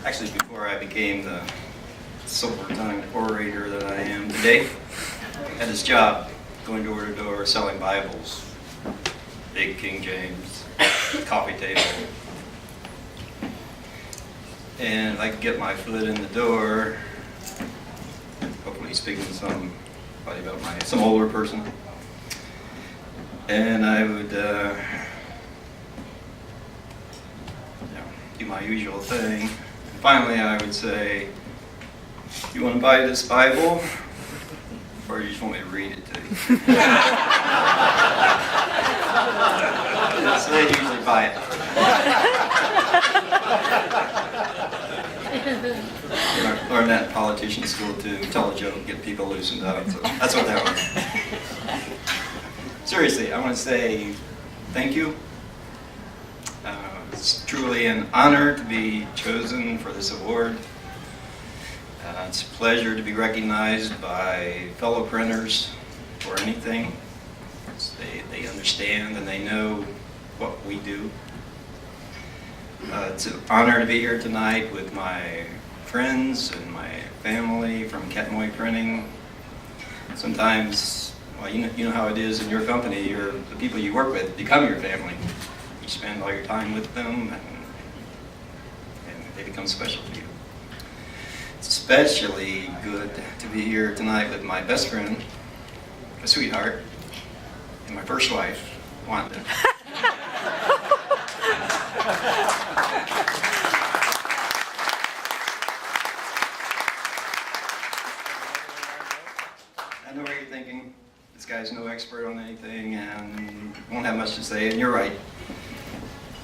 Actually, before I became the silver-tongued orator that I am today, I had this job going door to door selling Bibles, big King James, coffee table. And if I could get my foot in the door, hopefully speaking to somebody about some older person, and I would do my usual thing. And finally, I would say, "You want to buy this Bible, or you just want me to read it to you?" So they usually buy it. Learned that in politician school too. Tell a joke, get people loosened up. So that's what that was. Seriously, I want to say thank you. It's truly an honor to be chosen for this award. It's a pleasure to be recognized by fellow printers for anything. They understand and they know what we do. It's an honor to be here tonight with my friends and my family from Ketmoy Printing. Sometimes, well, you know how it is in your company. The people you work with become your family. You spend all your time with them, and they become special to you. It's especially good to be here tonight with my best friend, my sweetheart, and my first wife, Wanda. I know what you're thinking. This guy's no expert on anything and won't have much to say, and you're right.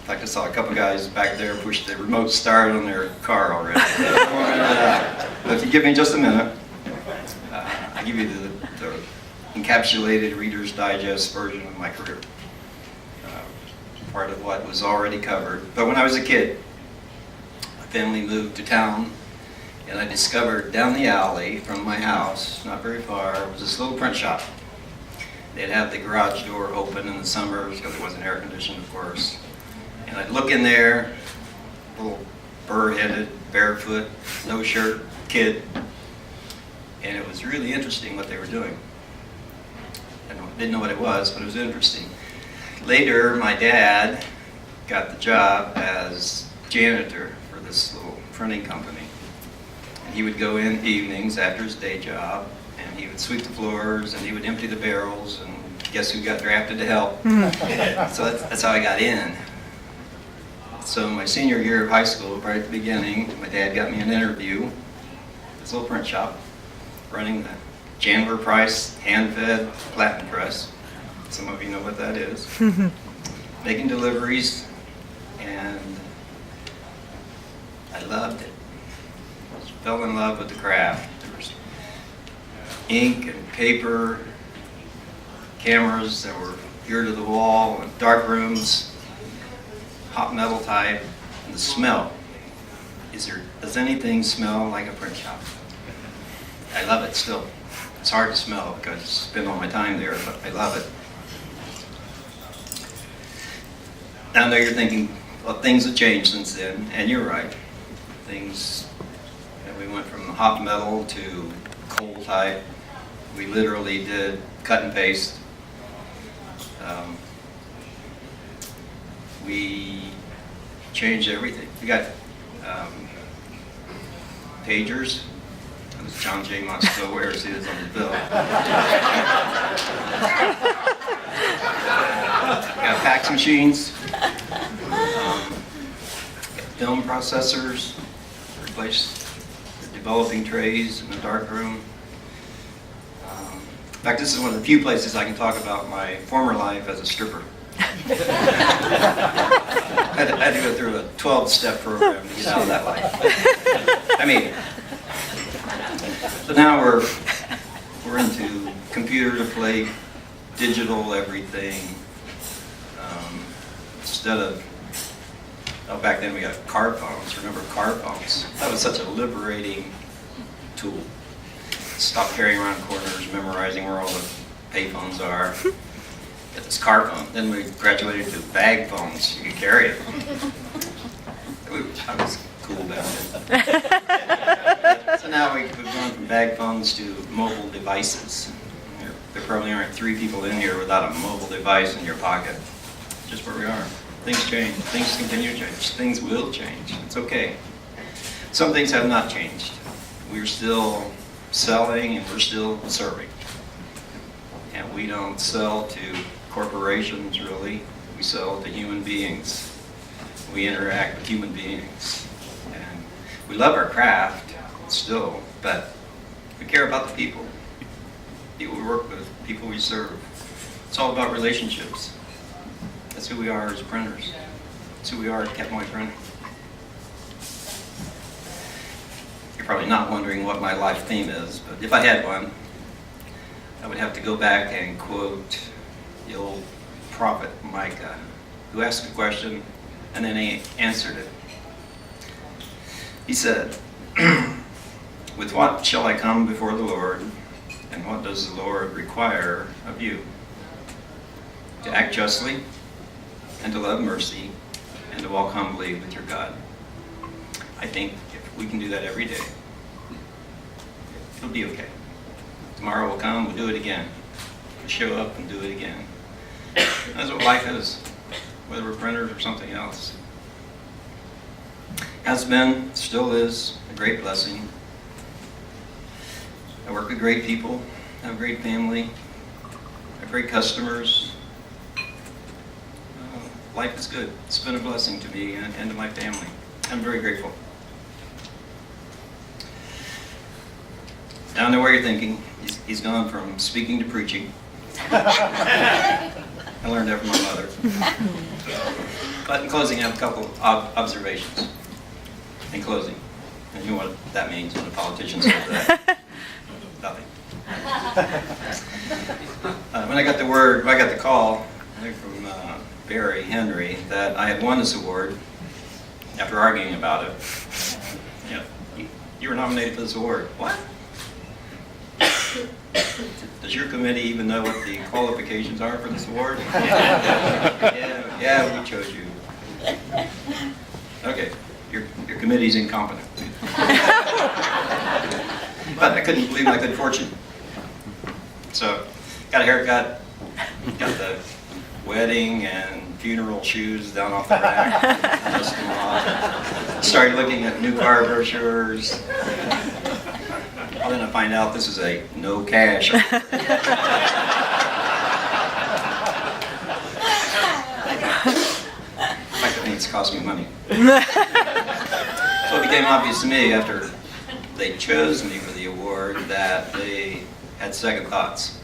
In fact, I saw a couple guys back there push the remote start on their car already. But if you give me just a minute, I'll give you the encapsulated Reader's Digest version of my career. Part of what was already covered. But when I was a kid, my family moved to town, and I discovered down the alley from my house, not very far, was this little print shop. They'd have the garage door open in the summers because it wasn't air conditioned, of course. And I'd look in there, little burr-headed, barefoot, no shirt kid, and it was really interesting what they were doing. I didn't know what it was, but it was interesting. Later, my dad got the job as janitor for this little printing company. And he would go in evenings after his day job, and he would sweep the floors, and he would empty the barrels, and guess who got drafted to help? So that's how I got in. So my senior year of high school, right at the beginning, my dad got me an interview at this little print shop, running the Chandler Price hand-fed platen press. Some of you know what that is. Making deliveries, and I loved it. I fell in love with the craft. There was ink and paper, cameras that were ear to the wall, dark rooms, hot metal type, and the smell. Does anything smell like a print shop? I love it still. It's hard to smell because I spend all my time there, but I love it. Now I know you're thinking, well, things have changed since then, and you're right. We went from hot metal to coal type. We literally did cut and paste. We changed everything. We got pagers. John J. Mott still wears his on his bill. Got fax machines, got film processors, replaced the developing trays in the dark room. In fact, this is one of the few places I can talk about my former life as a stripper. I had to go through a 12-step program to get out of that life. I mean, so now we're into computer to plate, digital everything. Instead of, back then we got car phones. Remember car phones? That was such a liberating tool. Stop carrying around corners, memorizing where all the payphones are. Get this car phone. Then we graduated to bag phones. You could carry it. I was cool about it. So now we've gone from bag phones to mobile devices. There probably aren't 3 people in here without a mobile device in your pocket. Just where we are. Things change. Things continue to change. Things will change. It's okay. Some things have not changed. We're still selling and we're still serving. And we don't sell to corporations, really. We sell to human beings. We interact with human beings. And we love our craft still, but we care about the people. People we work with, people we serve. It's all about relationships. That's who we are as printers. That's who we are at Ketmoy Printing. You're probably not wondering what my life theme is, but if I had one, I would have to go back and quote the old prophet Micah, who asked a question and then he answered it. He said, "With what shall I come before the Lord, and what does the Lord require of you? To act justly, and to love mercy, and to walk humbly with your God." I think if we can do that every day, it'll be okay. Tomorrow will come, we'll do it again. We'll show up and do it again. That's what life is, whether we're printers or something else. Has been, still is, a great blessing. I work with great people, I have a great family, I have great customers. Life is good. It's been a blessing to me and to my family. I'm very grateful. Now I know where you're thinking. He's gone from speaking to preaching. I learned that from my mother. But in closing, I have a couple of observations. In closing, and you know what that means when a politician says that? Nothing. When I got the call from Barry Henry that I had won this award after arguing about it. You were nominated for this award. What? Does your committee even know what the qualifications are for this award? Yeah, we chose you. Okay, your committee's incompetent. But I couldn't believe my good fortune. So, got a haircut, got the wedding and funeral shoes down off the rack, dust them off. Started looking at new car brochures. Well, then I find out this is a no cash. In fact, I think it's cost me money. So it became obvious to me after they chose me for the award that they had second thoughts.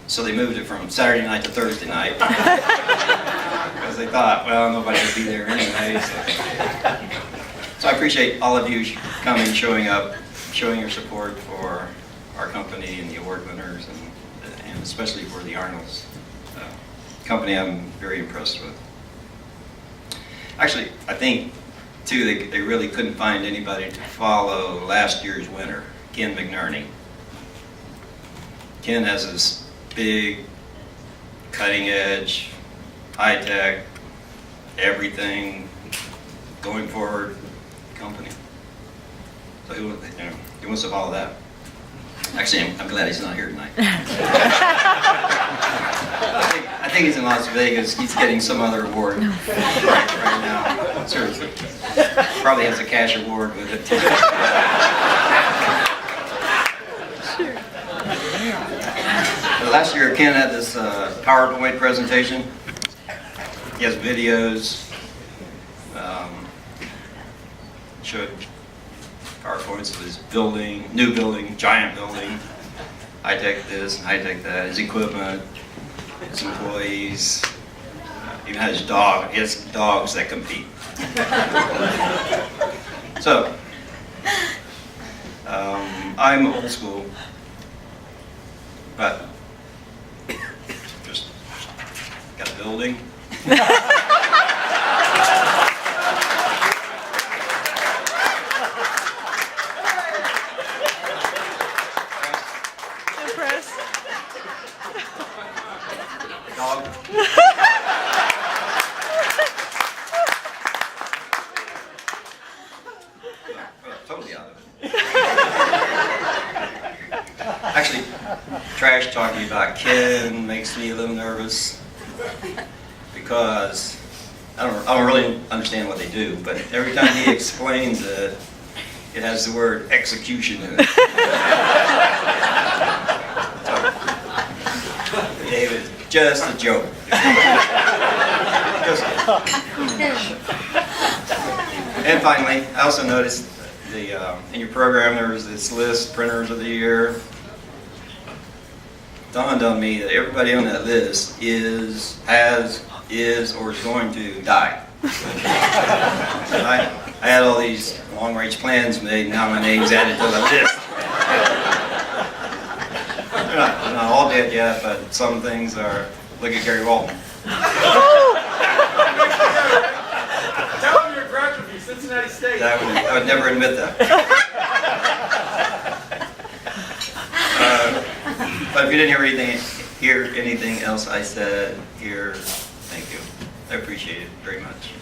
So they moved it from Saturday night to Thursday night. Because they thought, well, nobody would be there anyway. So I appreciate all of you coming, showing up, showing your support for our company and the award winners, and especially for the Arnolds company. I'm very impressed with. Actually, I think, too, they really couldn't find anybody to follow last year's winner, Ken McNerney. Ken has this big, cutting-edge, high-tech, everything going forward company. So he wants to follow that. Actually, I'm glad he's not here tonight. I think he's in Las Vegas. He's getting some other award right now. Seriously. Probably has a cash award with it. Last year, Ken had this PowerPoint presentation. He has videos. Showed PowerPoints of his building, new building, giant building, high-tech this and high-tech that, his equipment, his employees, even had his dog. He has dogs that compete. So, I'm old school, but just got a building. Dog. Actually, trash talking about Ken makes me a little nervous because I don't really understand what they do, but every time he explains it, it has the word execution in it. So, David, just a joke. And finally, I also noticed in your program there was this list, printers of the year. Dawned on me that everybody on that list is, or is going to die. I had all these long-range plans made, and now my name's added to the list. They're not all dead yet, but some things are. Look at Gary Walton. Tell him you're a graduate from Cincinnati State. I would never admit that. But if you didn't hear anything else I said here, thank you. I appreciate it very much.